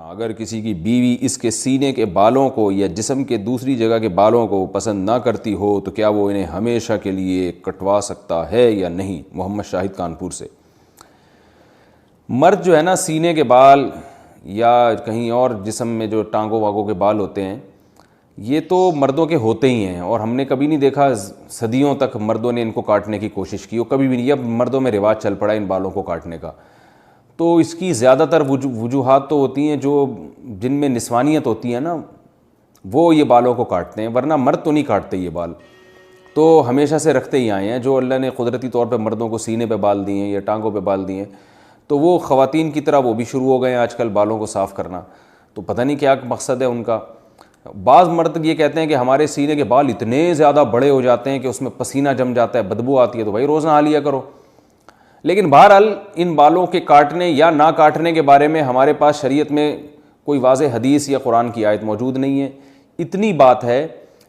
اگر کسی کی بیوی اس کے سینے کے بالوں کو یا جسم کے دوسری جگہ کے بالوں کو پسند نہ کرتی ہو تو کیا وہ انہیں ہمیشہ کے لیے کٹوا سکتا ہے یا نہیں؟ محمد شاہد کانپور سے۔ مرد جو ہے نا، سینے کے بال یا کہیں اور جسم میں جو ٹانگوں واگوں کے بال ہوتے ہیں، یہ تو مردوں کے ہوتے ہی ہیں، اور ہم نے کبھی نہیں دیکھا صدیوں تک مردوں نے ان کو کاٹنے کی کوشش کی، اور کبھی بھی نہیں۔ اب مردوں میں رواج چل پڑا ان بالوں کو کاٹنے کا، تو اس کی زیادہ تر وجوہات تو ہوتی ہیں جو جن میں نسوانیت ہوتی ہے نا، وہ یہ بالوں کو کاٹتے ہیں، ورنہ مرد تو نہیں کاٹتے یہ بال، تو ہمیشہ سے رکھتے ہی آئے ہیں۔ جو اللہ نے قدرتی طور پہ مردوں کو سینے پہ بال دیے ہیں یا ٹانگوں پہ بال دیے ہیں، تو وہ خواتین کی طرح وہ بھی شروع ہو گئے ہیں آج کل بالوں کو صاف کرنا، تو پتہ نہیں کیا مقصد ہے ان کا۔ بعض مرد یہ کہتے ہیں کہ ہمارے سینے کے بال اتنے زیادہ بڑے ہو جاتے ہیں کہ اس میں پسینہ جم جاتا ہے، بدبو آتی ہے، تو بھائی روز نہا لیا کرو۔ لیکن بہرحال ان بالوں کے کاٹنے یا نہ کاٹنے کے بارے میں ہمارے پاس شریعت میں کوئی واضح حدیث یا قرآن کی آیت موجود نہیں ہے۔ اتنی بات ہے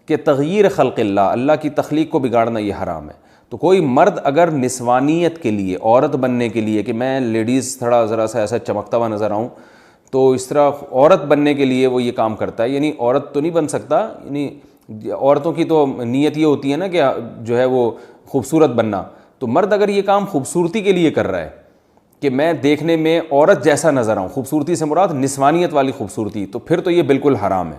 کہ تغییر خلق اللہ، اللہ کی تخلیق کو بگاڑنا یہ حرام ہے۔ تو کوئی مرد اگر نسوانیت کے لیے، عورت بننے کے لیے، کہ میں لیڈیز تھوڑا ذرا سا ایسا چمکتا ہوا نظر آؤں، تو اس طرح عورت بننے کے لیے وہ یہ کام کرتا ہے، یعنی عورت تو نہیں بن سکتا، یعنی عورتوں کی تو نیت یہ ہوتی ہے نا کہ جو ہے وہ خوبصورت بننا، تو مرد اگر یہ کام خوبصورتی کے لیے کر رہا ہے کہ میں دیکھنے میں عورت جیسا نظر آؤں، خوبصورتی سے مراد نسوانیت والی خوبصورتی، تو پھر تو یہ بالکل حرام ہے۔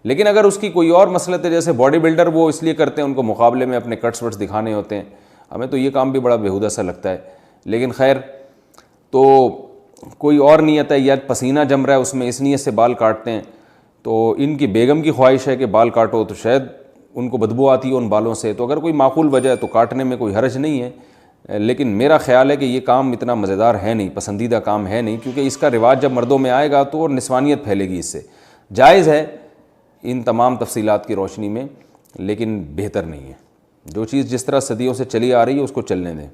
لیکن اگر اس کی کوئی اور مسلط ہے، جیسے باڈی بلڈر وہ اس لیے کرتے ہیں، ان کو مقابلے میں اپنے کٹس وٹس دکھانے ہوتے ہیں، ہمیں تو یہ کام بھی بڑا بیہودہ سا لگتا ہے، لیکن خیر، تو کوئی اور نیت ہے یا پسینہ جم رہا ہے اس میں، اس نیت سے بال کاٹتے ہیں، تو ان کی بیگم کی خواہش ہے کہ بال کاٹو، تو شاید ان کو بدبو آتی ہے ان بالوں سے، تو اگر کوئی معقول وجہ ہے تو کاٹنے میں کوئی حرج نہیں ہے۔ لیکن میرا خیال ہے کہ یہ کام اتنا مزیدار ہے نہیں، پسندیدہ کام ہے نہیں، کیونکہ اس کا رواج جب مردوں میں آئے گا تو اور نسوانیت پھیلے گی اس سے۔ جائز ہے ان تمام تفصیلات کی روشنی میں، لیکن بہتر نہیں ہے۔ جو چیز جس طرح صدیوں سے چلی آ رہی ہے اس کو چلنے دیں۔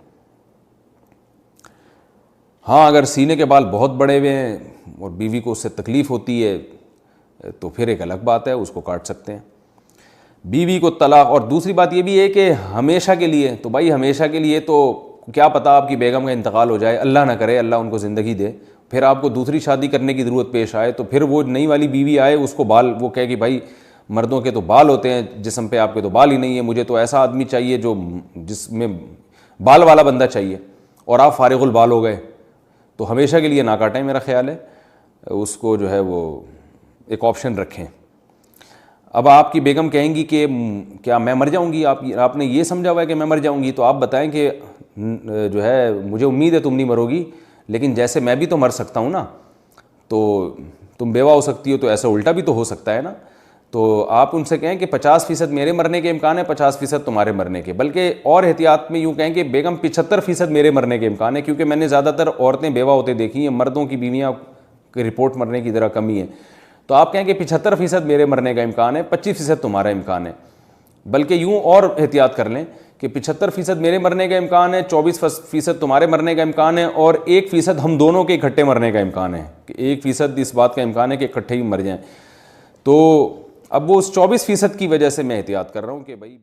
ہاں، اگر سینے کے بال بہت بڑے ہوئے ہیں اور بیوی کو اس سے تکلیف ہوتی ہے تو پھر ایک الگ بات ہے، اس کو کاٹ سکتے ہیں۔ بیوی کو طلاق، اور دوسری بات یہ بھی ہے کہ ہمیشہ کے لیے، تو بھائی ہمیشہ کے لیے تو کیا پتہ آپ کی بیگم کا انتقال ہو جائے، اللہ نہ کرے، اللہ ان کو زندگی دے، پھر آپ کو دوسری شادی کرنے کی ضرورت پیش آئے، تو پھر وہ نئی والی بیوی آئے، اس کو بال، وہ کہے کہ بھائی مردوں کے تو بال ہوتے ہیں جسم پہ، آپ کے تو بال ہی نہیں ہیں، مجھے تو ایسا آدمی چاہیے جو جس میں بال والا بندہ چاہیے، اور آپ فارغ البال ہو گئے، تو ہمیشہ کے لیے نہ کاٹیں، میرا خیال ہے اس کو جو ہے وہ ایک آپشن رکھیں۔ اب آپ کی بیگم کہیں گی کہ کیا میں مر جاؤں گی، آپ نے یہ سمجھا ہوا ہے کہ میں مر جاؤں گی، تو آپ بتائیں کہ جو ہے مجھے امید ہے تم نہیں مرو گی، لیکن جیسے میں بھی تو مر سکتا ہوں نا، تو تم بیوہ ہو سکتی ہو، تو ایسا الٹا بھی تو ہو سکتا ہے نا۔ تو آپ ان سے کہیں کہ 50% میرے مرنے کے امکان ہے، 50% تمہارے مرنے کے، بلکہ اور احتیاط میں یوں کہیں کہ بیگم 75% میرے مرنے کے امکان ہے، کیونکہ میں نے زیادہ تر عورتیں بیوہ ہوتے دیکھی ہیں، مردوں کی بیویاں کی رپورٹ مرنے کی ذرا کمی ہے، تو آپ کہیں کہ 75% میرے مرنے کا امکان ہے، 25% تمہارا امکان ہے، بلکہ یوں اور احتیاط کر لیں کہ 75% میرے مرنے کا امکان ہے، 24% تمہارے مرنے کا امکان ہے، اور 1% ہم دونوں کے اکٹھے مرنے کا امکان ہے، کہ 1% اس بات کا امکان ہے کہ اکٹھے ہی مر جائیں۔ تو اب وہ اس 24% کی وجہ سے میں احتیاط کر رہا ہوں کہ بھائی